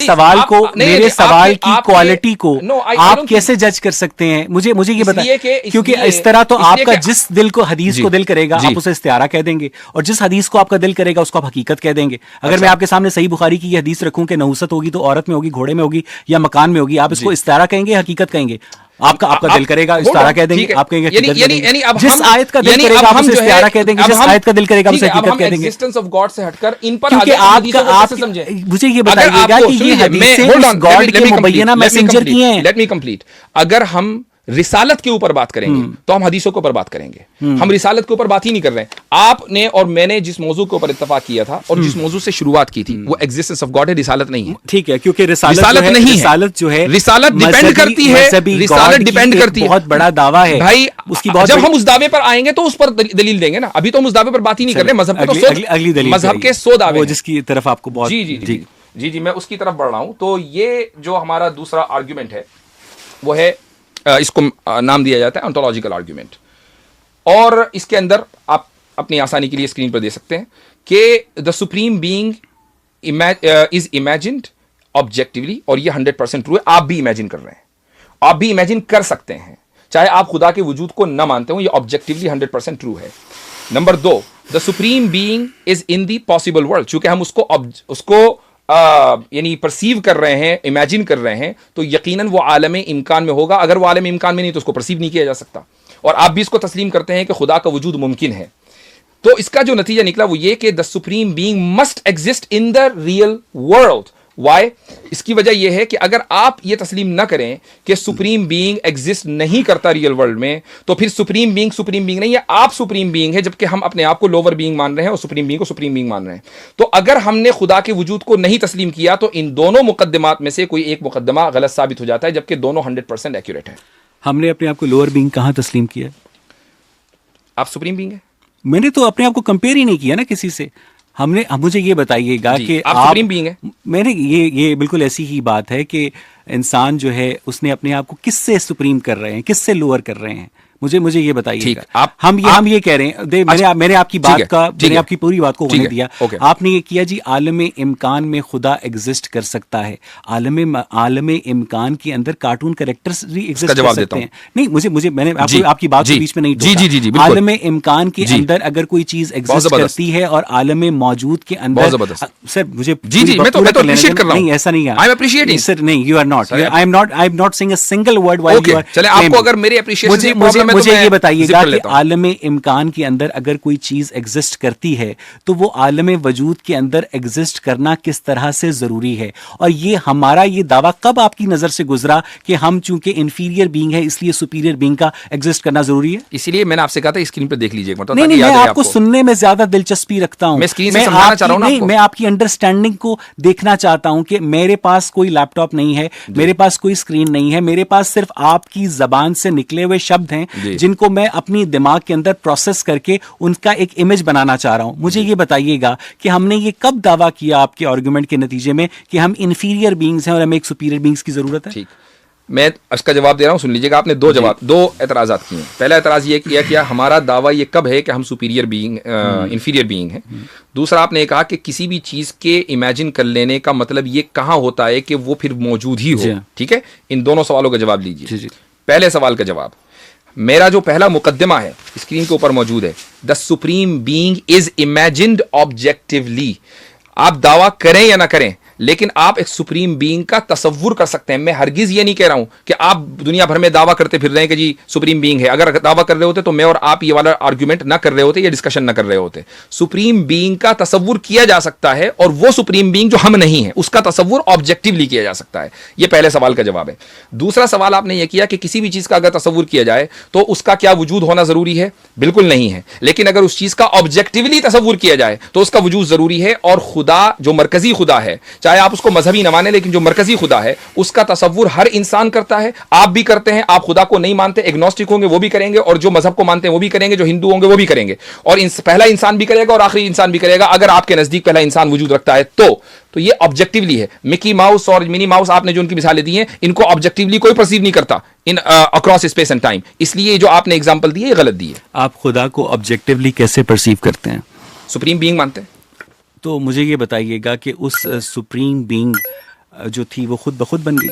सवाल को, मेरे सवाल की क्वालिटी को आप कैसे जज कर सकते हैं? मुझे ये बताइए, क्योंकि इस तरह तो आपका जिस दिल को हदीस को दिल करेगा आप उसे इस्तिआरा कह देंगे, और जिस हदीस को आपका दिल करेगा उसको आप हकीकत कह देंगे। अगर मैं आपके सामने सही बुखारी की हदीस रखूं कि नहुसत होगी तो औरत में होगी, घोड़े में होगी या मकान में होगी, आप इसको इस्तिआरा कहेंगे, हकीकत कहेंगे? आपका दिल करेगा इस्तिआरा कह देंगे, आप कहेंगे जिस आयत का दिल करेगा आप उसे इस्तिआरा कह देंगे, जिस आयत का दिल करेगा आप उसे हकीकत कह देंगे। एक्जिस्टेंस ऑफ गॉड से हटकर इन पर क्योंकि आप मुझे ये बताइएगा कि ये हदीसें गॉड के मुबय्यना मैसेंजर की हैं। Late me complete. अगर हम रिसालत के ऊपर बात करेंगे तो हम हदीसों के ऊपर बात करेंगे, हम रिसालत के ऊपर बात ही नहीं कर रहे हैं। आपने और मैंने जिस मौजू के ऊपर इत्तफाक किया था और जिस मौजू से शुरुआत की थी वो एग्जिस्टेंस ऑफ गॉड है, रिसालत नहीं है। ठीक है, क्योंकि रिसालत नहीं है, रिसालत जो है रिसालत डिपेंड करती है, रिसालत डिपेंड करती है, बहुत बड़ा दावा है भाई। उसकी जब हम उस दावे पर आएंगे तो उस पर दलील देंगे ना, अभी तो हम उस दावे पर बात ही नहीं कर रहे। मजहब के तो अगली दलील, मजहब के 100 दावे जिसकी तरफ आपको बहुत जी मैं उसकी तरफ बढ़ रहा हूं। तो ये जो हमारा दूसरा आर्ग्यूमेंट है वो है, इसको नाम दिया जाता है ओंटोलॉजिकल आर्ग्यूमेंट, और इसके अंदर आप अपनी आसानी के लिए स्क्रीन पर दे सकते हैं कि the supreme being is imagined objectively, और ये 100% ट्रू है। आप भी इमेजिन कर रहे हैं, आप भी इमेजिन कर सकते हैं, चाहे आप खुदा के वजूद को न मानते हो, ये ऑब्जेक्टिवली 100% ट्रू है। Number 2, the supreme being is in the possible world, चूंकि हम उसको यानी परसीव कर रहे हैं, इमेजिन कर रहे हैं, तो यकीनन वो आलम इम्कान में होगा। अगर वो आलम इम्कान में नहीं तो उसको परसीव नहीं किया जा सकता। और आप भी इसको तस्लीम करते हैं कि खुदा का वजूद मुमकिन है। तो इसका जो नतीजा निकला वो ये कि the supreme being must exist in the real world. Why? इसकी वजह यह है कि अगर आप ये तस्लीम ना करें कि सुप्रीम बीइंग एग्जिस्ट नहीं करता रियल वर्ल्ड में, तो फिर सुप्रीम बीइंग नहीं है, आप सुप्रीम बीइंग है, जबकि हम अपने आप को लोअर बीइंग मान रहे हैं और सुप्रीम बीइंग को सुप्रीम बीइंग मान रहे हैं। तो अगर हमने खुदा के वजूद को नहीं तस्लीम किया तो इन दोनों मुकद्दमात में से कोई एक मुकद्दमा गलत साबित हो जाता है, जबकि दोनों 100% एक्यूरेट है। हमने अपने आप को लोअर बीइंग कहां तस्लीम किया? आप सुप्रीम बीइंग है। मैंने तो अपने आप को कंपेयर ही नहीं किया ना किसी से। हमने, मुझे ये बताइएगा कि आप सुप्रीम बीइंग है। मैंने ये बिल्कुल ऐसी ही बात है कि इंसान जो है उसने अपने आप को किससे सुप्रीम कर रहे हैं, किससे लोअर कर रहे हैं, मुझे ये बताइएगा। हम ये कह रहे हैं, मैंने आपकी बात का, मैंने आपकी पूरी बात को होने दिया। आपने ये किया जी आलम इम्कान में खुदा एग्जिस्ट कर सकता है, आलम इम्कान के अंदर कार्टून कैरेक्टर्स भी एग्जिस्ट कर सकते हैं। नहीं, मैंने आपकी बात के बीच में नहीं टोका। आलम इम्कान के अंदर अगर कोई चीज एग्जिस्ट करती है और आलम मौजूद के अंदर, सर मुझे नहीं, ऐसा नहीं है सर, नहीं, you are not, I am not saying a single word while you are. चले, आपको अगर मेरी एप्रिशिएशन मुझे ये बताइएगा कि आलमे इम्कान के अंदर अगर कोई चीज एग्जिस्ट करती है तो वो आलमे वजूद के अंदर एग्जिस्ट करना किस तरह से जरूरी है, और ये हमारा ये दावा कब आपकी नजर से गुजरा कि हम चूंकि इंफीरियर बीइंग है इसलिए सुपीरियर बीइंग का एग्जिस्ट करना जरूरी है? इसीलिए मैंने आपसे कहा था स्क्रीन पर देख लीजिए। नहीं, मैं आपको सुनने में ज्यादा दिलचस्पी रखता हूं, मैं आपकी अंडरस्टैंडिंग को देखना चाहता हूं कि मेरे पास कोई लैपटॉप नहीं है, मेरे पास कोई स्क्रीन नहीं है, मेरे पास सिर्फ आपकी जबान से निकले हुए शब्द हैं जिनको मैं अपनी दिमाग के अंदर प्रोसेस करके उनका एक इमेज बनाना चाह रहा हूं। मुझे ये बताइएगा कि हमने ये कब दावा किया आपके आर्गुमेंट के नतीजे में कि हम इंफीरियर बीइंग्स हैं और हमें एक सुपीरियर बीइंग्स की जरूरत है? ठीक, मैं इसका जवाब दे रहा हूं, सुन लीजिएगा। आपने दो एतराजात किए। पहला एतराज ये किया कि हमारा दावा ये कब है कि हम सुपीरियर बीइंग, इंफीरियर बीइंग है। दूसरा आपने कहा कि किसी भी चीज के इमेजिन कर लेने का मतलब ये कहां होता है कि वो फिर मौजूद ही हो। ठीक है, इन दोनों सवालों का जवाब लीजिए। पहले सवाल का जवाब, मेरा जो पहला मुकद्दमा है स्क्रीन के ऊपर मौजूद है, the supreme being is imagined objectively. आप दावा करें या ना करें, लेकिन आप एक सुप्रीम बीइंग का तसव्वुर कर सकते हैं। मैं हरगिज ये नहीं कह रहा हूं कि आप दुनिया भर में दावा करते फिर रहे हैं कि जी सुप्रीम बीइंग है। अगर दावा कर रहे होते तो मैं और आप ये वाला आर्गुमेंट ना कर रहे होते, ये डिस्कशन ना कर रहे होते। सुप्रीम बीइंग का तसव्वुर किया जा सकता है, और वो सुप्रीम बीइंग जो हम नहीं है उसका तसव्वुर ऑब्जेक्टिवली किया जा सकता है। ये पहले सवाल का जवाब है। दूसरा सवाल आपने ये किया कि किसी भी चीज का अगर तसव्वुर किया जाए तो उसका क्या वजूद होना जरूरी है? बिल्कुल नहीं है। लेकिन अगर उस चीज का ऑब्जेक्टिवली तसव्वुर किया जाए तो उसका वजूद जरूरी है। और खुदा जो मरकजी खुदा है, चाहे आप उसको मजहबी न माने, लेकिन जो मरकजी खुदा है उसका तसव्वुर हर इंसान करता है, आप भी करते हैं। आप खुदा को नहीं मानते, एग्नोस्टिक होंगे वो भी करेंगे, और जो मजहब को मानते हैं वो भी करेंगे, जो हिंदू होंगे वो भी करेंगे, और पहला इंसान भी करेगा और आखिरी इंसान भी करेगा। अगर आपके नजदीक पहला इंसान वजूद रखता है तो ये ऑब्जेक्टिवली है। मिकी माउस और मिनी माउस आपने जो उनकी मिसालें दी हैं, इनको ऑब्जेक्टिवली कोई परसीव नहीं करता इन अक्रॉस स्पेस एंड टाइम। इसलिए जो आपने एग्जांपल दी है ये गलत दी है। आप खुदा को ऑब्जेक्टिवली कैसे परसीव करते हैं? सुप्रीम बीइंग मानते हैं। तो मुझे ये बताइएगा कि उस सुप्रीम बीइंग जो थी वो खुद ब खुद बन गई।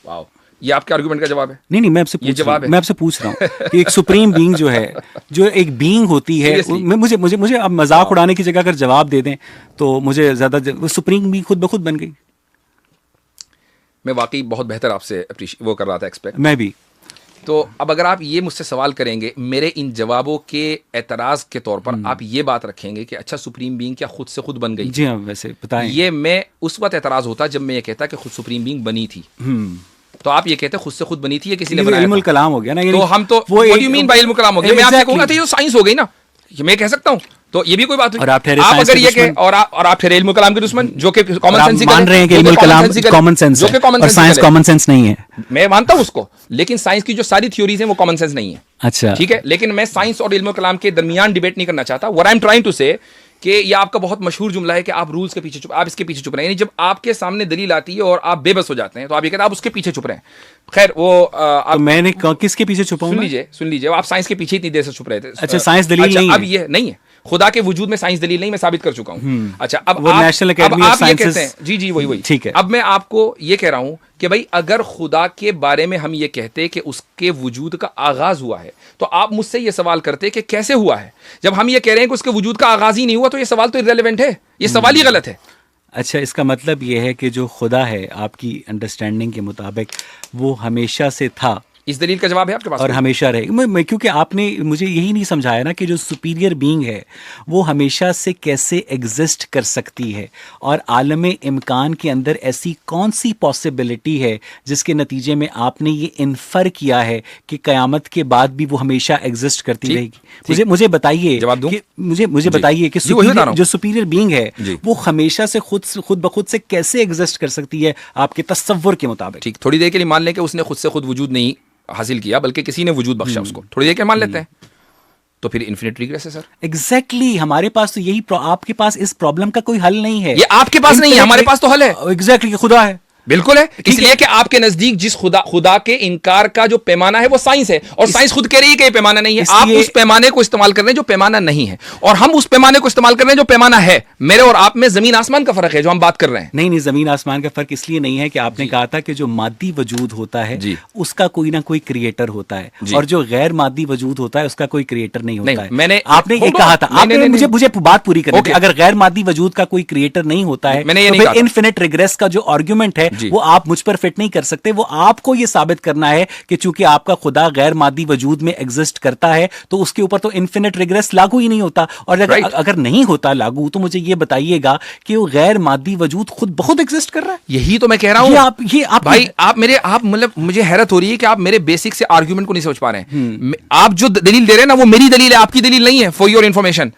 वाह, ये आपके आर्गुमेंट का जवाब है? नहीं, मैं आपसे पूछ रहा हूँ कि एक सुप्रीम बीइंग जो है, जो एक बीइंग होती है, मुझे अब मजाक उड़ाने की जगह अगर जवाब दे दें तो मुझे ज्यादा, सुप्रीम बीइंग खुद ब खुद बन गई। मैं वाकई बहुत बेहतर आपसे वो कर रहा था एक्सपेक्ट। मैं भी। तो अब अगर आप ये मुझसे सवाल करेंगे, मेरे इन जवाबों के एतराज के तौर पर आप ये बात रखेंगे कि अच्छा सुप्रीम बीइंग क्या खुद से खुद बन गई? जी हाँ, वैसे बताएं। ये मैं उस वक्त एतराज होता जब मैं ये कहता कि खुद सुप्रीम बीइंग बनी थी। तो आप ये कहते खुद से खुद बनी थी या किसी ने बनाया? इल्मुल कलाम हो गया ना। तो हम तो what do you mean by इल्मुल कलाम हो गया? मैं आपसे कहूंगा तो ये तो साइंस हो गई ना, मैं कह सकता हूं। तो ये भी कोई बात हुई। और आप ठहरे आप अगर ये कहें और आप ठहरे इल्मुल कलाम के दुश्मन, जो कि कॉमन सेंस मान रहे हैं कि इल्मुल कलाम कॉमन सेंस है और साइंस कॉमन सेंस नहीं है। मैं मानता हूं उसको, लेकिन साइंस की जो सारी थ्योरीज हैं वो कॉमन सेंस नहीं है। अच्छा, ठीक है, लेकिन मैं साइंस और इल्मुल कलाम के दरमियान डिबेट नहीं करना चाहता। What I am trying to say कि ये आपका बहुत मशहूर जुमला है कि आप रूल्स के पीछे चुप, आप इसके पीछे चुप रहे हैं। जब आपके सामने दलील आती है और आप बेबस हो जाते हैं तो आप ये कहते हैं आप उसके पीछे चुप रहे हैं। खैर वो तो मैंने किसके पीछे छुपा हूं? सुन लीजिए, आप साइंस के पीछे इतनी देर से छुप रहे थे। अच्छा, साइंस दलील नहीं है। अब ये नहीं है, खुदा के वजूद में साइंस दलील नहीं, मैं साबित कर चुका हूं। अच्छा, अब वो नेशनल एकेडमी ऑफ साइंसेस, जी वही ठीक है। अब मैं आपको ये कह रहा हूं कि भाई अगर खुदा के बारे में हम ये कहते कि उसके वजूद का आगाज हुआ है, तो आप मुझसे ये सवाल करते कि कैसे हुआ है। जब हम ये कह रहे हैं कि उसके वजूद का आगाज ही नहीं हुआ, तो ये सवाल तो इररिलेवेंट है, ये सवाल ही गलत है। अच्छा, इसका मतलब ये है कि जो खुदा है आपकी अंडरस्टैंडिंग के मुताबिक वो हमेशा से था। इस दलील का जवाब है आपके पास? और हमेशा रहेगा। क्योंकि आपने मुझे यही नहीं समझाया ना कि जो सुपीरियर बीइंग है वो हमेशा से कैसे एग्जिस्ट कर सकती है, और आलम इम्कान के अंदर ऐसी कौन सी पॉसिबिलिटी है जिसके नतीजे में आपने ये इन्फर किया है कि क़यामत के बाद भी वो हमेशा एग्जिस्ट करती रहेगी। मुझे बताइए, मुझे बताइए कि जो सुपीरियर बीइंग है वो हमेशा से खुद ब खुद से कैसे एग्जिस्ट कर सकती है आपके तसव्वुर के मुताबिक? ठीक, थोड़ी देर के लिए मान लें कि उसने खुद से खुद वजूद नहीं हासिल किया, बल्कि किसी ने वजूद बख्शा उसको, थोड़ी देर के मान लेते हैं, तो फिर इन्फिनिट रिग्रेस है सर। एग्जैक्टली, हमारे पास तो यही आपके पास इस प्रॉब्लम का कोई हल नहीं है। ये आपके पास नहीं है, हमारे पास तो हल है। एग्जैक्टली, खुदा है। बिल्कुल है, इसलिए कि आपके नजदीक जिस खुदा के इनकार का जो पैमाना है वो साइंस है, और साइंस खुद कह रही है कि ये पैमाना नहीं है। आप उस पैमाने को इस्तेमाल कर रहे हैं जो पैमाना नहीं है, और हम उस पैमाने को इस्तेमाल कर रहे हैं जो पैमाना है। मेरे और आप में जमीन आसमान का फर्क है जो हम बात कर रहे हैं। नहीं, जमीन आसमान का फर्क इसलिए नहीं है कि आपने कहा था कि जो मादी वजूद होता है उसका कोई ना कोई क्रिएटर होता है, और जो गैर मादी वजूद होता है उसका कोई क्रिएटर नहीं होता है। आपने ये कहा था, आपने मुझे बात पूरी करनी थी। अगर गैर मादी वजूद का कोई क्रिएटर नहीं होता है तो इनफिनिट रिग्रेस का जो आर्गुमेंट है वो आप मुझ पर फिट नहीं कर सकते। वो आपको ये साबित करना है कि चूंकि आपका खुदा गैर मादी वजूद में एग्जिस्ट करता है तो उसके ऊपर तो इन्फिनिट रिग्रेस लागू ही नहीं होता। और अगर नहीं होता लागू, तो मुझे ये बताइएगा कि वो गैर मादी वजूद खुद बहुत एग्जिस्ट कर रहा है। यही तो मैं कह रहा हूं। भाई आप मतलब मुझे हैरत हो रही है कि आप मेरे बेसिक से आर्ग्यूमेंट को नहीं समझ पा रहे हैं। आप जो दलील दे रहे हैं ना वो मेरी दलील है, आपकी दलील नहीं है। फॉर योर इंफॉर्मेशन,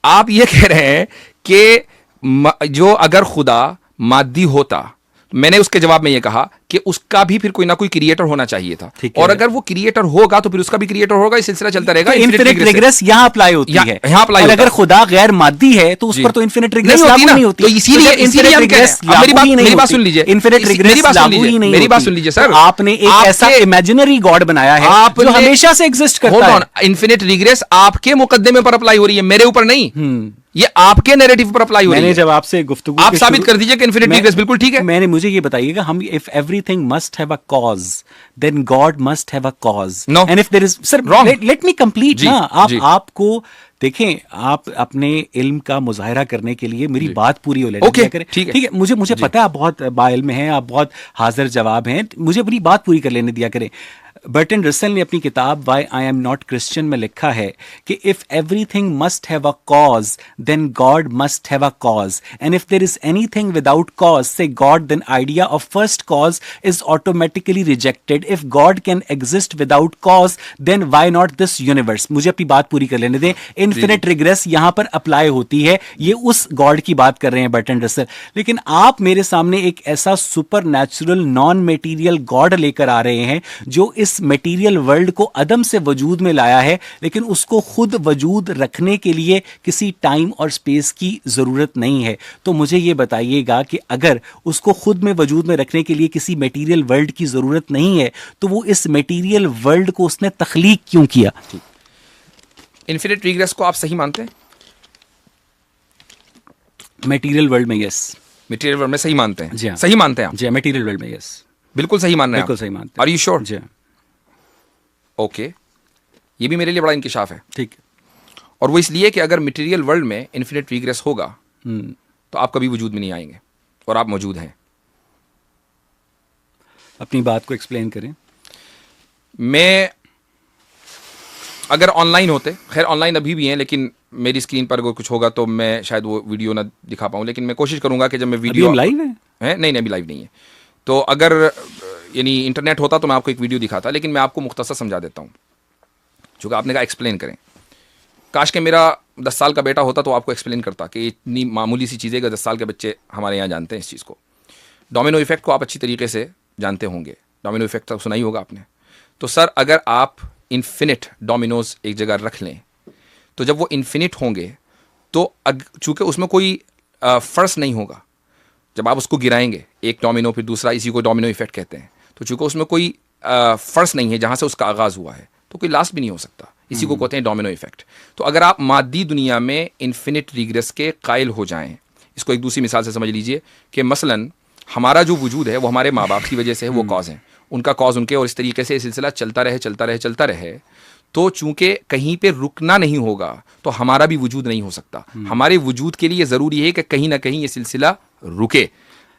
आप ये कह रहे हैं कि जो अगर खुदा मादी होता, मैंने उसके जवाब में यह कहा कि उसका भी फिर कोई ना कोई क्रिएटर होना चाहिए था, और अगर वो क्रिएटर होगा तो फिर उसका भी क्रिएटर होगा, ये सिलसिला चलता रहेगा। इन्फिनिट रिग्रेस यहां अप्लाई होती है, यहां अप्लाई होता है। अगर खुदा गैर मादी है तो उस पर तो इन्फिनिट रिग्रेस लागू नहीं होती। तो इसीलिए मेरी बात सुन लीजिए, इन्फिनिट रिग्रेस लागू ही नहीं। मेरी बात सुन लीजिए सर, आपने एक ऐसा इमेजिनरी गॉड बनाया है जो हमेशा से एग्जिस्ट करता है। इन्फिनिट रिग्रेस आपके मुकद्दमे पर अप्लाई हो रही है, मेरे ऊपर नहीं। ये आपके नैरेटिव पर अप्लाई हो रही है। मैंने जब आपसे गुफ्तगू, आप साबित कर दीजिए कि इन्फिनिट रिग्रेस बिल्कुल ठीक है। मुझे ये बताइएगा, हम if everything must have a cause then God must have a cause, and if there is, sir let me complete ना। आपको देखें, आप अपने इल्म का मुजाहिरा करने के लिए मेरी बात पूरी हो लेने करें। ठीक है, मुझे पता है आप बहुत बाइल्म हैं, आप बहुत हाजिर जवाब हैं, मुझे अपनी बात पूरी कर लेने दिया करें। बर्टन रसल ने अपनी किताब why I am not Christian में लिखा है कि if everything must have a cause then God must have a cause, and if there is anything without cause से God, then idea of first cause is automatically rejected. If God can exist without cause then why not this universe. मुझे अपनी बात पूरी कर लेने दें। Infinite regret यहां पर अप्लाई होती है, ये उस गॉड की बात कर रहे हैं बर्टन रसल, लेकिन आप मेरे सामने एक ऐसा super natural non material God लेकर आ रहे हैं जो इस मटेरियल वर्ल्ड को अदम से वजूद में लाया है, लेकिन उसको खुद वजूद रखने के लिए किसी टाइम और स्पेस की जरूरत नहीं है। तो मुझे यह बताइएगा कि अगर उसको खुद में वजूद में रखने के लिए किसी मटेरियल वर्ल्ड की जरूरत नहीं है तो वो इस मटेरियल वर्ल्ड को उसने तख्लीक क्यों किया? इन्फिनिट रिग्रेस को आप सही मानते हैं? मटेरियल वर्ल्ड में यस। मटेरियल वर्ल्ड में सही मानते हैं? जी हाँ। सही मानते हैं आप? जी, मटेरियल वर्ल्ड में यस, बिल्कुल सही मान रहे हैं? बिल्कुल सही मानते हैं। Are you sure? जी ओके, ये भी मेरे लिए बड़ा इंकिशाफ है। ठीक है। और वो इसलिए कि अगर मटेरियल वर्ल्ड में इन्फिनिट रिग्रेस होगा तो आप कभी वजूद में नहीं आएंगे और आप मौजूद हैं। अपनी बात को एक्सप्लेन करें। मैं अगर ऑनलाइन होते, खैर ऑनलाइन अभी भी हैं, लेकिन मेरी स्क्रीन पर अगर कुछ होगा तो मैं शायद वो वीडियो ना दिखा पाऊँ, लेकिन मैं कोशिश करूंगा कि जब मैं वीडियो लाइव है? नहीं नहीं, अभी लाइव नहीं है। तो अगर यानी इंटरनेट होता तो मैं आपको एक वीडियो दिखाता, लेकिन मैं आपको मुख्तसर समझा देता हूँ, चूँकि आपने कहा एक्सप्लेन करें। काश के मेरा 10 साल का बेटा होता तो आपको एक्सप्लेन करता कि इतनी मामूली सी चीज़ें कि 10 साल के बच्चे हमारे यहाँ जानते हैं इस चीज़ को। डोमिनो इफेक्ट को आप अच्छी तरीके से जानते होंगे, डोमिनो इफेक्ट तो सुना ही होगा आपने। तो सर अगर आप इन्फिनिट डोमिनोज एक जगह रख लें तो जब वो इन्फिनिट होंगे तो चूँकि उसमें कोई फ़र्स नहीं होगा, जब आप उसको गिराएंगे एक डोमिनो फिर दूसरा, इसी को डोमिनो इफेक्ट कहते हैं, तो चूँकि उसमें कोई फ़र्स नहीं है जहाँ से उसका आगाज़ हुआ है तो कोई लास्ट भी नहीं हो सकता, इसी को कहते हैं डोमिनो इफेक्ट। तो अगर आप मादी दुनिया में इन्फिनिट रिग्रेस के कायल हो जाएं, इसको एक दूसरी मिसाल से समझ लीजिए कि मसलन हमारा जो वजूद है वो हमारे माँ बाप की वजह से है, वो कॉज है, उनका कॉज उनके, और इस तरीके से सिलसिला चलता रहे चलता रहे चलता रहे, तो चूंकि कहीं पे रुकना नहीं होगा तो हमारा भी वजूद नहीं हो सकता। हमारे वजूद के लिए ज़रूरी है कि कहीं ना कहीं ये सिलसिला रुके।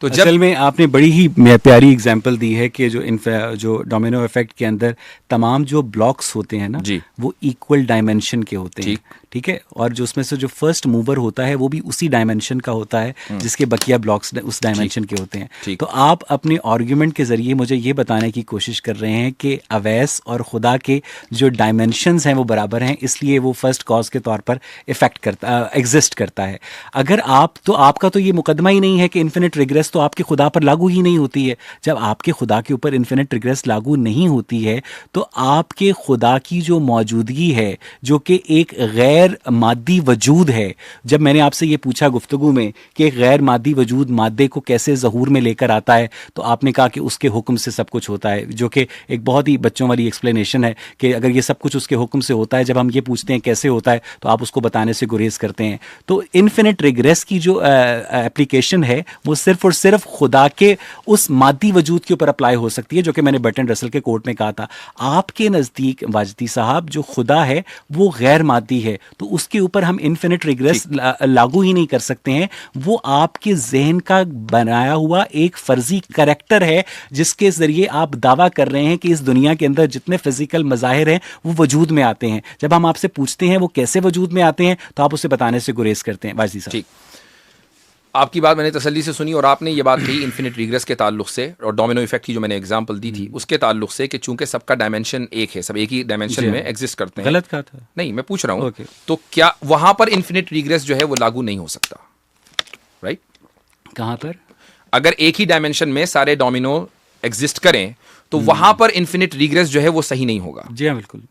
तो असल में आपने बड़ी ही प्यारी एग्जांपल दी है कि जो डोमिनो इफेक्ट के अंदर तमाम जो ब्लॉक्स होते हैं ना जी, वो इक्वल डायमेंशन के होते हैं, ठीक है, और जो उसमें से जो फर्स्ट मूवर होता है वो भी उसी डायमेंशन का होता है जिसके बकिया ब्लॉक्स उस डायमेंशन के होते हैं। तो आप अपने आर्ग्यूमेंट के ज़रिए मुझे ये बताने की कोशिश कर रहे हैं कि अवैस और खुदा के जो डायमेंशंस हैं वो बराबर हैं, इसलिए वो फर्स्ट कॉज के तौर पर एग्जिस्ट करता है। अगर आप तो आपका तो ये मुकदमा ही नहीं है कि इन्फिनिट रिग्रेस तो आपके खुदा पर लागू ही नहीं होती है। जब आपके खुदा के ऊपर इन्फिनिट रिग्रेस लागू नहीं होती है तो आपके खुदा की जो मौजूदगी है, जो कि एक गैर मादी वजूद है, जब मैंने आपसे ये पूछा गुफ्तगू में कि एक गैर मादी वजूद मादे को कैसे ज़हूर में लेकर आता है, तो आपने कहा कि उसके हुक्म से सब कुछ होता है, जो कि एक बहुत ही बच्चों वाली एक्सप्लेनेशन है कि अगर ये सब कुछ उसके हुक्म से होता है, जब हम ये पूछते हैं कैसे होता है तो आप उसको बताने से गुरेज करते हैं। तो इन्फिनिट रिग्रेस की जो एप्लीकेशन है वो सिर्फ और सिर्फ खुदा के उस मादी वजूद के ऊपर अप्लाई हो सकती है, जो कि मैंने बर्टन रसल के कोर्ट में कहा था। आपके नज़दीक वाजदी साहब जो खुदा है वो गैर मादी है, तो उसके ऊपर हम इन्फिनिट रिग्रेस लागू ही नहीं कर सकते हैं। वो आपके जहन का बनाया हुआ एक फर्जी करैक्टर है जिसके जरिए आप दावा कर रहे हैं कि इस दुनिया के अंदर जितने फिजिकल मज़ाहिर हैं वो वजूद में आते हैं। जब हम आपसे पूछते हैं वो कैसे वजूद में आते हैं तो आप उसे बताने से गुरेज करते हैं। वाजदी साहब, आपकी बात मैंने तसल्ली से सुनी और आपने ये बात कही इन्फिनिट रिग्रेस के ताल्लुक से और डोमिनो इफेक्ट की जो मैंने एग्जांपल दी थी उसके ताल्लुक से कि चूंकि सबका डायमेंशन एक है, सब एक ही डायमेंशन में एग्जिस्ट करते हैं। गलत कहा था? नहीं, मैं पूछ रहा हूँ तो क्या वहां पर इन्फिनिट रिग्रेस जो है वो लागू नहीं हो सकता? राइट, कहां पर? अगर एक ही डायमेंशन में सारे डोमिनो एग्जिस्ट करें तो वहां पर इन्फिनिट रिग्रेस जो है वो सही नहीं होगा। जी हाँ, बिल्कुल।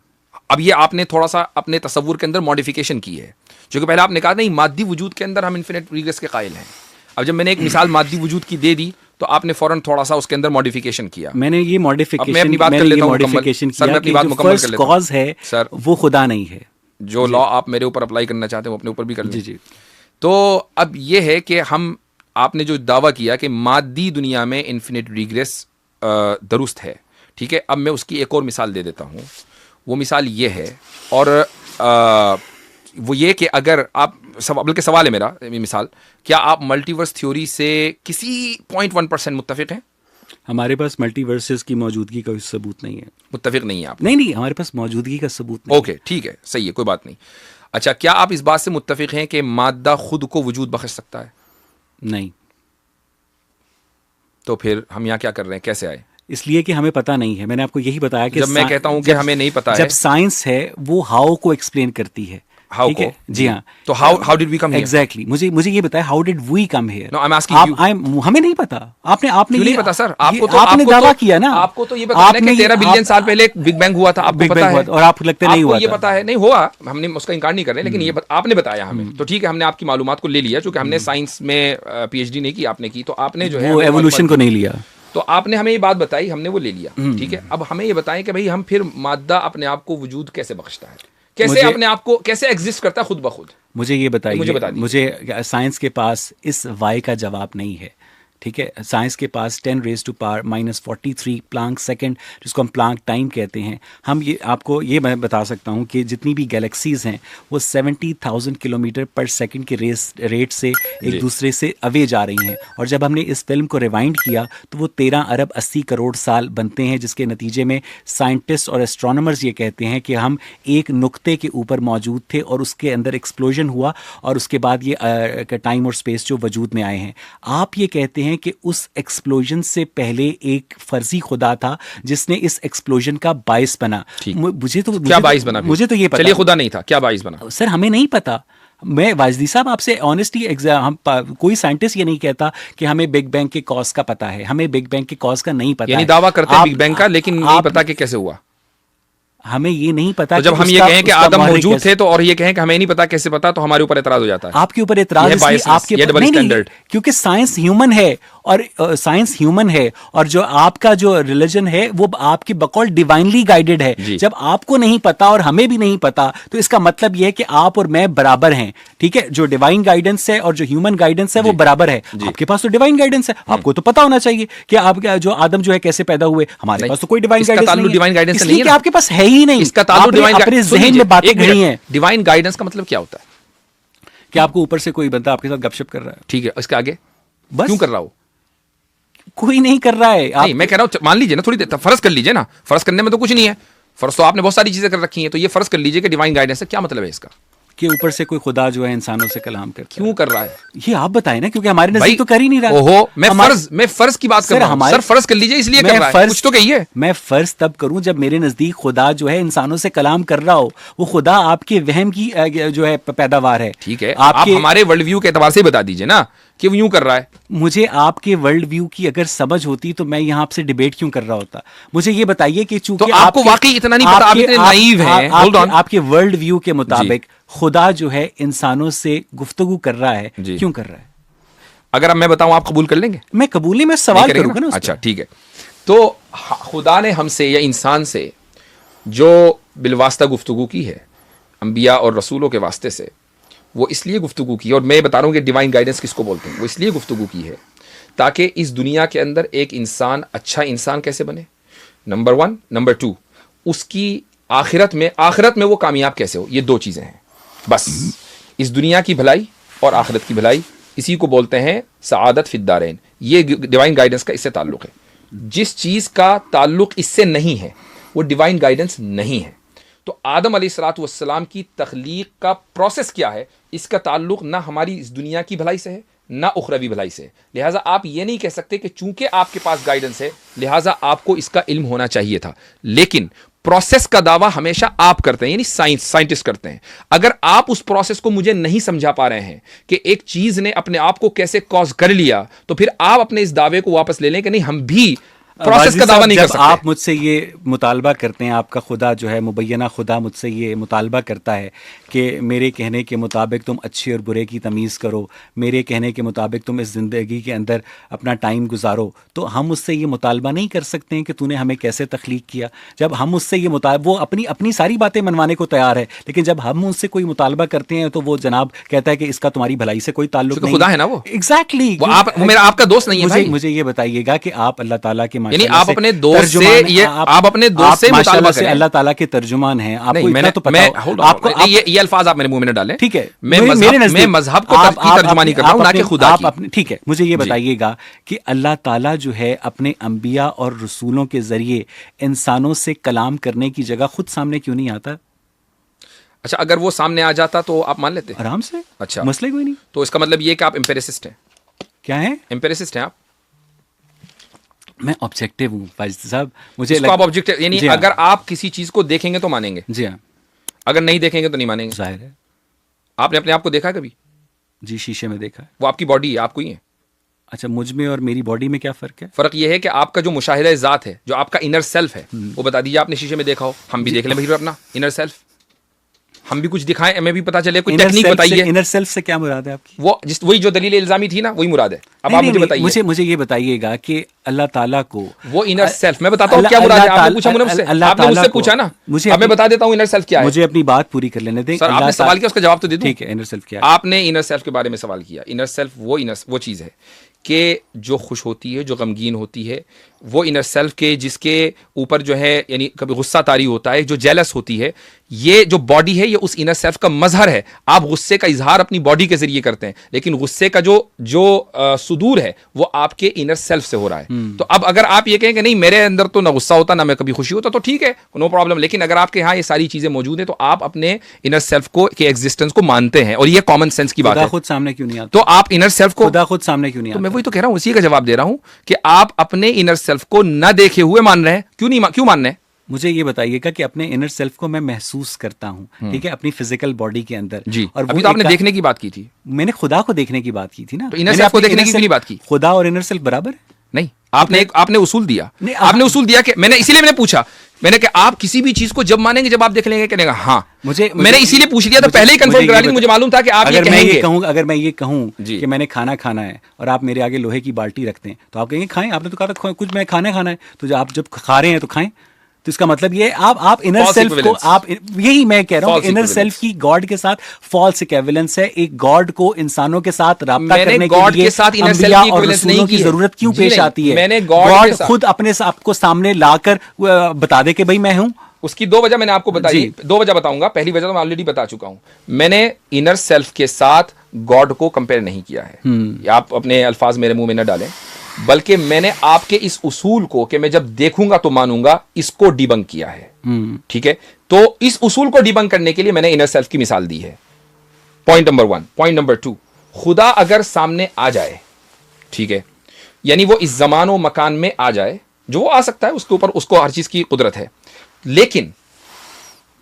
अब ये आपने थोड़ा सा अपने तसव्वुर के अंदर मॉडिफिकेशन की है, जो कि पहले आपने कहा नहीं मादी वजूद के अंदर हम इन्फिनिट रिग्रेस के कायल हैं। अब जब मैंने एक मिसाल मादी वजूद की दे दी तो आपने फौरन थोड़ा सा उसके अंदर मॉडिफिकेशन किया। मैंने ये मॉडिफिकेशन मैं अपनी बात कर लेता हूं मॉडिफिकेशन सर, मैं अपनी बात मुकम्मल कर लेता हूं। कॉज है सर, वो खुदा नहीं है। जो लॉ आप मेरे ऊपर अप्लाई करना चाहते हैं वो अपने ऊपर भी कर जी जी। तो अब ये है कि आपने जो दावा किया कि मादी दुनिया में इन्फिनिट रिग्रेस दुरुस्त है, ठीक है। अब मैं उसकी एक और मिसाल दे देता हूँ। वो मिसाल ये है और वो ये कि अगर आप बल्कि सवाल है मेरा मिसाल, क्या आप मल्टीवर्स थ्योरी से किसी 0.1% मुत्तफिक हैं? हमारे पास मल्टीवर्सेस की मौजूदगी का सबूत नहीं है। मुत्तफिक नहीं है आप? नहीं, हमारे पास मौजूदगी का सबूत नहीं। ओके, ठीक है, सही है, कोई बात नहीं। अच्छा, क्या आप इस बात से मुत्तफिक हैं कि मादा खुद को वजूद बख्श सकता है? नहीं। तो फिर हम यहाँ क्या कर रहे हैं, कैसे आए? इसलिए कि हमें पता नहीं है। मैंने आपको यही बताया कि जब मैं कहता हूं कि हमें नहीं पता है, जब साइंस है वो हाउ को एक्सप्लेन करती है। हाउ को? जी हाँ। तो how did we come here? Exactly, मुझे ये बताया how did we come here. No, I am asking you. हमें नहीं पता। आपने क्यों नहीं पता सर? आपने दावा किया ना, आपको तो ये पता है कि 13 बिलियन साल पहले एक बिग बैंग हुआ था, आपको पता है, और आपको लगता नहीं हुआ? ये पता है? नहीं हुआ, हमने उसका इनकार नहीं कर रहे, लेकिन ये आपने बताया हमें, तो ठीक है, हमने आपकी मालूमात को ले लिया, क्योंकि हमने साइंस में पीएचडी नहीं की, आपने की, तो आपने जो है वो एवोल्यूशन को नहीं लिया, तो आपने हमें ये बात बताई, हमने वो ले लिया, ठीक है। अब हमें ये बताएं कि भाई हम फिर मादा अपने आप को वजूद कैसे बख्शता है? कैसे अपने आप को कैसे एग्जिस्ट करता है खुद ब खुद? मुझे ये बताइए, मुझे साइंस के पास इस वाई का जवाब नहीं है, ठीक है। साइंस के पास 10⁻⁻43 प्लांक सेकंड, जिसको हम प्लांक टाइम कहते हैं। हम ये आपको ये मैं बता सकता हूँ कि जितनी भी गैलेक्सीज हैं वो 70,000 किलोमीटर पर सेकंड के रेट से एक दूसरे से अवे जा रही हैं। और जब हमने इस फिल्म को रिवाइंड किया तो वो 13 अरब 80 करोड़ साल बनते हैं, जिसके नतीजे में साइंटिस्ट और एस्ट्रोनॉमर्स ये कहते हैं कि हम एक नुक्ते के ऊपर मौजूद थे और उसके अंदर एक्सप्लोजन हुआ और उसके बाद ये टाइम और स्पेस जो वजूद में आए हैं। आप ये कहते हैं कि उस एक्सप्लोजन से पहले एक फर्जी खुदा था जिसने इस एक्सप्लोजन का बाइस बना। मुझे तो क्या बाइस बना? मुझे तो ये पता, चलिए खुदा नहीं था, क्या बाइस बना? सर हमें नहीं पता। मैं वाजदी साहब आपसे ऑनेस्टली हम कोई साइंटिस्ट ये नहीं कहता कि हमें बिग बैंग के कॉज का पता है, हमें बिग बैंग के कॉज का नहीं पता। यानी दावा करते हैं बिग बैंग का, लेकिन नहीं पता कि कैसे हुआ। हमें ये नहीं पता। तो जब हम ये कहें कि आदम मौजूद थे तो, और ये कहें कि हमें नहीं पता कैसे पता, तो हमारे ऊपर एतराज हो जाता है। आपके ऊपर एतराज इसलिए आपके नहीं, क्योंकि साइंस ह्यूमन है और साइंस ह्यूमन है और जो आपका जो रिलीजन है वो आपकी बकौल डिवाइनली गाइडेड है। जब आपको नहीं पता और हमें भी नहीं पता तो इसका मतलब ये है कि आप और मैं बराबर हैं, ठीक है। जो डिवाइन गाइडेंस है और जो ह्यूमन गाइडेंस है वो बराबर है। आपके पास तो डिवाइन गाइडेंस है, आपको तो पता होना चाहिए कि आप जो आदम जो है कैसे पैदा हुए। हमारे पास तो कोई डिवाइन गाइडेंस नहीं है, आपके पास है ही नहीं। इसका ताल्लुक अपने ज़हन में बातें घड़ी हैं। डिवाइन गाइडेंस का मतलब क्या होता है? कि आपको ऊपर से कोई बंदा आपके साथ गपशप कर रहा है, ठीक है, इसके आगे बस क्यों कर रहा हो? कोई नहीं कर रहा है। नहीं, मैं कह रहा हूं मान लीजिए ना, थोड़ी देर फर्ज कर लीजिए ना, फर्ज करने में तो कुछ नहीं है, फर्ज तो आपने बहुत सारी चीजें कर रखी हैं, तो ये फर्ज कर लीजिए कि डिवाइन गाइडेंस है, क्या मतलब है इसका? कि ऊपर से कोई खुदा जो है इंसानों से कलाम करता है। क्यों कर रहा है ये आप बताएं ना, क्योंकि हमारे नजदीक तो कर ही नहीं रहा। ओहो, मैं फर्ज की बात कर रहा हूं। सर फर्ज कर लीजिए, इसलिए कर रहा है, कुछ तो कहिए। मैं फर्ज तब करूं जब मेरे नजदीक खुदा जो है इंसानों से कलाम कर रहा हो। वो खुदा आपके वहम की जो है पैदावार है। ठीक है, आप हमारे वर्ल्ड व्यू के एतबार से बता दीजिए ना कि वो यूं कर रहा है। मुझे आपके वर्ल्ड व्यू की अगर समझ होती तो मैं यहाँ आपसे डिबेट क्यों कर रहा होता? मुझे ये बताइए कि चूंकि तो आपको वाकई इतना नहीं पता, आप इतने नाइव हैं। होल्ड ऑन, आपके वर्ल्ड व्यू के मुताबिक खुदा जो है इंसानों से गुफ्तगू कर रहा है, क्यों कर रहा है? अगर अब मैं बताऊं आप कबूल कर लेंगे? मैं कबूल नहीं, मैं सवाल करूंगा ना। अच्छा ठीक है, तो खुदा ने हमसे या इंसान से जो बिलवास्ता गुफ्तगू की है अंबिया और रसूलों के वास्ते से, वो इसलिए गुफ्तगू की, और मैं बता रहा हूं कि डिवाइन गाइडेंस किसको बोलते हैं, वो इसलिए गुफ्तगू की है ताकि इस दुनिया के अंदर एक इंसान अच्छा इंसान कैसे बने, नंबर 1, नंबर 2 उसकी आखिरत में वो कामयाब कैसे हो। ये 2 चीजें हैं बस। इस दुनिया की भलाई और आखिरत की भलाई, इसी को बोलते हैं सआदत फिद्दारैन। ये डिवाइन गाइडेंस का इससे ताल्लुक है। जिस चीज का ताल्लुक इससे नहीं है वो डिवाइन गाइडेंस नहीं है। तो आदम अलैहिस्सलाम की तख्लीक का प्रोसेस क्या है, इसका ताल्लुक ना हमारी इस दुनिया की भलाई से है ना उखरवी भलाई से। लिहाजा आप ये नहीं कह सकते कि चूंकि आपके पास गाइडेंस है लिहाजा आपको इसका इल्म होना चाहिए था। लेकिन प्रोसेस का दावा हमेशा आप करते हैं, यानी साइंटिस्ट करते हैं। अगर आप उस प्रोसेस को मुझे नहीं समझा पा रहे हैं कि एक चीज ने अपने आप को कैसे कॉज कर लिया, तो फिर आप अपने इस दावे को वापस ले लें कि नहीं हम भी प्रोसेस का दावा नहीं कर सकते। आप मुझसे ये मुतालबा करते हैं, आपका खुदा जो है मुबैना खुदा मुझसे ये मुतालबा करता है कि मेरे कहने के मुताबिक तुम अच्छे और बुरे की तमीज़ करो, मेरे कहने के मुताबिक तुम इस ज़िंदगी के अंदर अपना टाइम गुजारो, तो हम उससे ये मुतालबा नहीं कर सकते हैं कि तूने हमें कैसे तख्लीक किया। जब हम उससे ये वो अपनी सारी बातें मनवाने को तैयार है, लेकिन जब हम उससे कोई मुतालबा करते हैं तो वो जनाब कहता है कि इसका तुम्हारी भलाई से कोई ताल्लुक नहीं। खुदा है ना वो। एग्जैक्टली, आपका दोस्त नहीं है। मुझे ये बताइएगा कि आप अल्लाह ताला के यानी आप अपने दोस्त से मुतालबा करें। अल्लाह ताला के तर्जुमान हैं, आपको इतना तो पता हो। आपको ये अल्फाज आप मेरे मुंह में न डालें, ठीक है। मैं मजहब को तर्जुमानी कर रहा हूं, ना कि खुदा की। ठीक है, मुझे ये बताइएगा कि अल्लाह ताला जो है अपने अंबिया और रसूलों के जरिए इंसानों से कलाम करने की जगह खुद सामने क्यों नहीं आता? अच्छा, अगर वो सामने आ जाता तो आप मान लेते? आराम से। अच्छा, मसले कोई नहीं। तो इसका मतलब ये कि आप एम्पिरिसिस्ट हैं। क्या है? एम्पिरिसिस्ट हैं आप। मैं ऑब्जेक्टिव हूँ भाई साहब, मुझे आप ऑब्जेक्टिव, यानी अगर आप किसी चीज को देखेंगे तो मानेंगे। जी हाँ। अगर नहीं देखेंगे तो नहीं मानेंगे। जाहिर है। आपने अपने आप को देखा कभी? जी, शीशे में देखा है। वो आपकी बॉडी है, आपको ही है। अच्छा, मुझ में और मेरी बॉडी में क्या फर्क है? फर्क ये है कि आपका जो मुशाहिदा ज़ात है, जो आपका इनर सेल्फ है, वो बता दीजिए आपने शीशे में देखा हो। हम भी देख लें भाई अपना इनर सेल्फ। हम भी कुछ दिखाएं, हमें भी पता चले, कोई टेक्निक बताइए। इनर सेल्फ से क्या मुराद है आपकी? वो वही जो दलील इल्जामी थी ना, वही मुराद है। अब आप मुझे बताइए, मुझे ये बताइएगा कि अल्लाह ताला को वो इनर सेल्फ, मैं बताता हूँ क्या मुराद है। आपने पूछा मुझसे, आपने मुझसे पूछा ना, मुझे अब मैं बता देता हूँ इनर सेल्फ क्या है। मुझे अपनी बात पूरी कर लेने दें। सर आपने सवाल किया, उसका जवाब तो दे दूं। ठीक है, इनर सेल्फ क्या है? आपने इनर सेल्फ के बारे में सवाल किया। इनर सेल्फ वो चीज है कि जो खुश होती है, जो गमगीन होती है, वो इनर सेल्फ के जिसके ऊपर जो है यानी कभी गुस्सा तारी होता है, जो जेलस होती है, ये जो बॉडी है ये उस इनर सेल्फ का मजहर है। आप गुस्से का इजहार अपनी बॉडी के जरिए करते हैं, लेकिन गुस्से का जो सुदूर है वो आपके इनर सेल्फ से हो रहा है। तो अब अगर आप ये कहें कि नहीं मेरे अंदर तो ना गुस्सा होता ना मैं कभी खुशी होता, तो ठीक है, नो प्रॉब्लम। लेकिन अगर आपके यहाँ ये सारी चीजें मौजूद है तो आप अपने इनर सेल्फ को के एग्जिस्टेंस को मानते हैं, और ये कॉमन सेंस की बात है। खुद सामने क्यों नहीं आता? तो आप इनर सेल्फ को खुद सामने क्यों नहीं आता? मैं वही तो कह रहा हूं, उसी का जवाब दे रहा हूं कि आप अपने इनर सेल्फ को न देखे हुए मान रहे हैं। क्यों मान रहे हैं? मुझे ये बताइएगा कि अपने इनर सेल्फ को मैं महसूस करता हूं, ठीक है, अपनी फिजिकल बॉडी के अंदर जी। और अभी तो आपने देखने की बात की थी। मैंने खुदा को देखने की बात की थी ना। तो इनर सेल्फ को देखने की नहीं बात की। खुदा और इनर सेल्फ बराबर है? नहीं, आपने उसूल दिया। आपने उसूल दिया कि मैंने पूछा, मैंने कहा आप किसी भी चीज को जब मानेंगे जब आप देख लेंगे, कहने का हाँ। मैंने इसीलिए पूछ लिया था, पहले ही कंफर्म करा लिया, मुझे मालूम था कि आप ये कहेंगे। अगर मैं ये कहूं कि मैंने खाना खाना है और आप मेरे आगे लोहे की बाल्टी रखते हैं, तो आप कहेंगे खाएं। आपने तो कहा था कुछ मैं खाना है, तो आप जब खा रहे हैं तो खाएं। तो इसका मतलब ये आप इनर सेल्फ को यही मैं कह रहा हूं, इनर सेल्फ की गॉड के साथ फॉल्स इक्विवेलेंस है। एक गॉड को इंसानों के साथ राब्ता करने के लिए अंबिया और रसूलों की जरूरत क्यों पेश आती है? गॉड खुद अपने आप को सामने लाकर बता दे कि भाई मैं हूं। उसकी दो वजह मैंने आपको बताई, दो वजह बताऊंगा। पहली वजह तो मैं ऑलरेडी बता चुका हूं। मैंने इनर सेल्फ के साथ गॉड को कंपेयर नहीं किया है। आप अपने अल्फाज मेरे मुंह में न डालें, बल्कि मैंने आपके इस उसूल को कि मैं जब देखूंगा तो मानूंगा, इसको डिबंक किया है। ठीक है, तो इस उसूल को डिबंक करने के लिए मैंने इनर सेल्फ की मिसाल दी है। Point number 1। पॉइंट नंबर 2, खुदा अगर सामने आ जाए, ठीक है, यानी वो इस जमान व मकान में आ जाए, जो वो आ सकता है, उसके ऊपर उसको हर चीज की कुदरत है। लेकिन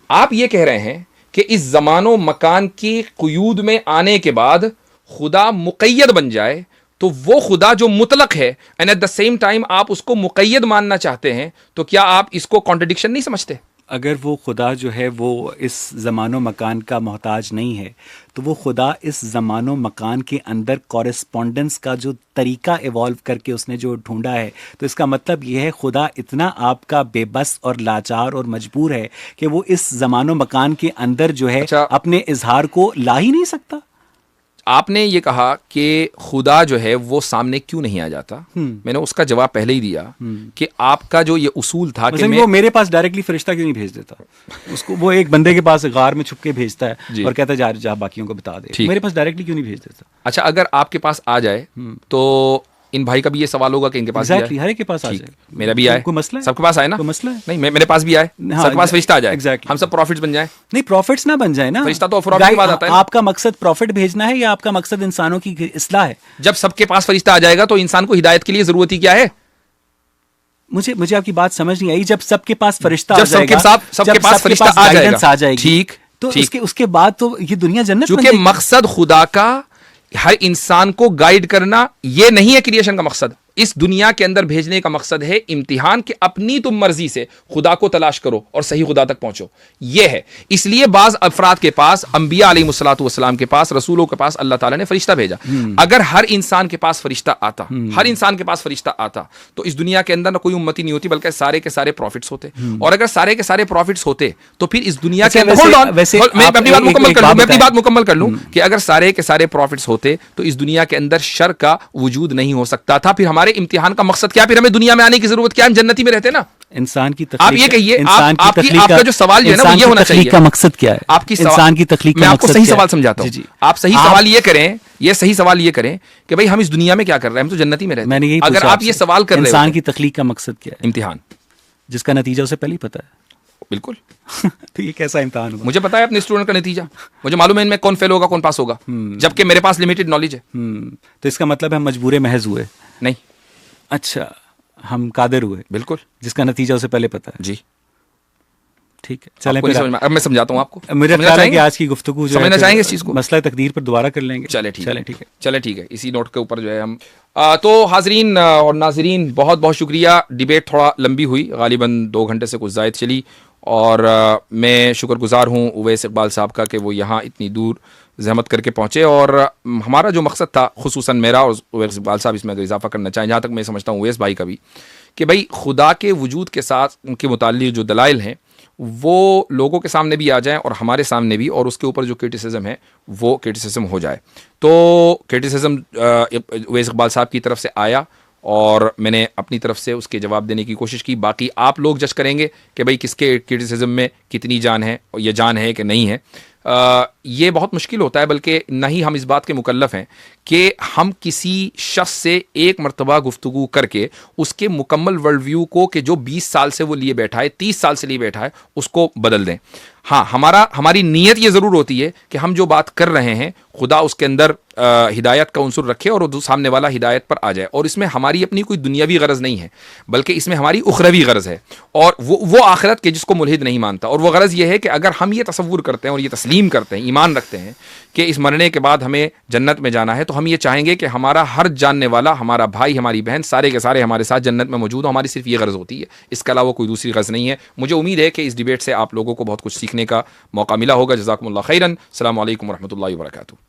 आप ये कह रहे हैं कि इस जमान व मकान की कुयूद में आने के बाद खुदा मुक़य्यद बन जाए, तो वो खुदा जो मुतलक है and at the same time आप उसको मुक़य्यद मानना चाहते हैं, तो क्या आप इसको कॉन्ट्रडिक्शन नहीं समझते? अगर वो खुदा जो है वो इस ज़मानो मकान का मोहताज नहीं है, तो वो खुदा इस ज़मानो मकान के अंदर कॉरेस्पॉन्डेंस का जो तरीका इवॉल्व करके उसने जो ढूंढा है, तो इसका मतलब ये है खुदा इतना आपका बेबस और लाचार और मजबूर है कि वो इस ज़मानो मकान के अंदर जो है अपने इजहार को ला ही नहीं सकता। आपने ये कहा कि खुदा जो है वो सामने क्यों नहीं आ जाता। मैंने उसका जवाब पहले ही दिया कि आपका जो ये उसूल था कि वो मेरे पास डायरेक्टली फरिश्ता क्यों नहीं भेज देता उसको? वो एक बंदे के पास गार में छुप के भेजता है और कहता है जा बाकियों को बता दे। मेरे पास डायरेक्टली क्यों नहीं भेज देता? अच्छा, अगर आपके पास आ जाए तो इन भाई का भी ये सवाल होगा कि इनके पास exactly, हर एक के पास आ जाए। मेरा भी आए, कोई मसला है? सबके पास आए ना? कोई मसला है? नहीं, मेरे पास भी आए, सबके पास फरिश्ता आ जाए, exactly. हम सब प्रॉफिट्स बन जाए। नहीं, प्रॉफिट्स ना बन जाए ना, फरिश्ता तो प्रॉफिट की बात आता है। आपका मकसद प्रॉफिट भेजना है या आपका मकसद इंसानों की इस्लाह है? जब सबके पास फरिश्ता आ जाएगा तो इंसान को हिदायत के लिए जरूरत ही क्या है? मुझे आपकी बात समझ नहीं आई। जब सबके पास फरिश्ता आ जाएगा, सबके पास फरिश्ता आ जाएगी, ठीक, तो उसके बाद तो ये दुनिया जन्नत। क्योंकि मकसद खुदा का हर इंसान को गाइड करना ये नहीं है क्रिएशन का मकसद। इस दुनिया के अंदर भेजने का मकसद है इम्तिहान के अपनी तुम मर्जी से खुदा को तलाश करो और सही खुदा तक पहुंचो, यह है। इसलिए बाज अफराद के पास, अंबिया अलैहिस्सलातु वस्सलाम के पास, रसूलों के पास अल्लाह ताला ने फरिश्ता भेजा। अगर हर इंसान के पास फरिश्ता आता, हर इंसान के पास फरिश्ता आता, तो इस दुनिया के अंदर ना कोई उम्मती नहीं होती, बल्कि सारे के सारे प्रॉफिट्स होते। और अगर सारे के सारे प्रॉफिट्स होते तो फिर इस दुनिया के अंदर मैं अपनी बात मुकम्मल कर लूं कि अगर सारे के सारे प्रॉफिट्स होते तो इस दुनिया के अंदर शर का वजूद नहीं हो सकता था। फिर हमारे इम्तिहान का मकसद क्या? फिर हमें दुनिया में आने की जरूरत क्या? हम जन्नती में रहते ना। इंसान की आप ये कहिए, आपका जो सवाल जो है ना वो ये होना चाहिए, का मकसद क्या है? आपकी इंसान की तख्लीक मैं आपको सही सवाल समझाता हूं। आप सही सवाल ये करें, ये सही सवाल ये करें कि भाई हम इस दुनिया में क्या कर रहे हैं? हम तो जन्नती में रहते हैं। मैंने यही अगर आप ये सवाल कर रहे हैं, इंसान की तख्लीक का मकसद क्या है? इम्तिहान, जिसका नतीजा उसे पहले ही पता है। बिल्कुल। तो ये कैसा इम्तिहान हुआ? मुझे पता है अपने स्टूडेंट का नतीजा, मुझे मालूम है इनमें कौन फेल होगा कौन पास होगा, जबकि मेरे पास लिमिटेड नॉलेज है। तो इसका मतलब है हम मजबूरे महज हुए? नहीं। अच्छा, हम कादिर हुए? बिल्कुल, जिसका नतीजा उसे पहले पता है। जी ठीक है, चलें अब मैं समझाता हूँ आपको। मेरा ख्याल है कि आज की गुफ्तगू जो समझना चाहेंगे इस चीज को, मसला तकदीर पर दोबारा कर लेंगे। चले ठीक है, इसी नोट के ऊपर जो है हम तो हाजरीन और नाजरीन, बहुत बहुत शुक्रिया। डिबेट थोड़ा लंबी हुई, गालिबन 2 घंटे से कुछ ज़ायद चली, और मैं शुक्रगुजार हूँ उवैस इकबाल साहब का कि वो यहाँ इतनी दूर ज़हमत करके पहुँचे। और हमारा जो मकसद था, खुसूसन मेरा और उवैस इकबाल साहब इसमें अगर इजाफा करना चाहें, जहाँ तक मैं समझता हूँ उवैस भाई का भी, कि भाई खुदा के वजूद के साथ उनके मुताल्लिक़ जो दलाइल हैं वो लोगों के सामने भी आ जाएं और हमारे सामने भी, और उसके ऊपर जो क्रिटिसिज्म है वो क्रिटिसिज्म हो जाए। तो क्रिटिसिज्म उवैस इकबाल साहब की तरफ से आया और मैंने अपनी तरफ से उसके जवाब देने की कोशिश की। बाकी आप लोग जज करेंगे कि भाई किसके क्रिटिसिज्म में कितनी जान है और ये जान है कि नहीं है। ये बहुत मुश्किल होता है, बल्कि न ही हम इस बात के मुकल्लफ हैं कि हम किसी शख्स से एक मरतबा गुफ्तगू करके उसके मुकम्मल वर्ल्ड व्यू को, कि जो 20 साल से वो लिए बैठा है, 30 साल से लिए बैठा है, उसको बदल दें। हाँ, हमारी नीयत ये ज़रूर होती है कि हम जो बात कर रहे हैं खुदा उसके अंदर हिदायत का उनसुर रखे और सामने वाला हिदायत पर आ जाए। और इसमें हमारी अपनी कोई दुनियावी गरज नहीं है, बल्कि इसमें हमारी उखरवी गरज है, और वो आखिरत के जिसको मुल्हिद नहीं मानता। और वो गरज ये है कि अगर हम ये तसव्वुर करते हैं और ये तस्लीम करते हैं, ईमान रखते हैं कि इस मरने के बाद हमें जन्नत में जाना है, तो हम ये चाहेंगे कि हमारा हर जानने वाला, हमारा भाई, हमारी बहन, सारे के सारे हमारे साथ जन्नत में मौजूद हो। हमारी सिर्फ ये गरज होती है, इसके अलावा कोई दूसरी गरज नहीं है। मुझे उम्मीद है कि इस डिबेट से आप लोगों को बहुत कुछ सीखने का मौका मिला होगा। जज़ाकुमुल्लाह खैरन। अस्सलामु अलैकुम वरहमतुल्लाहि वबरकातुहू।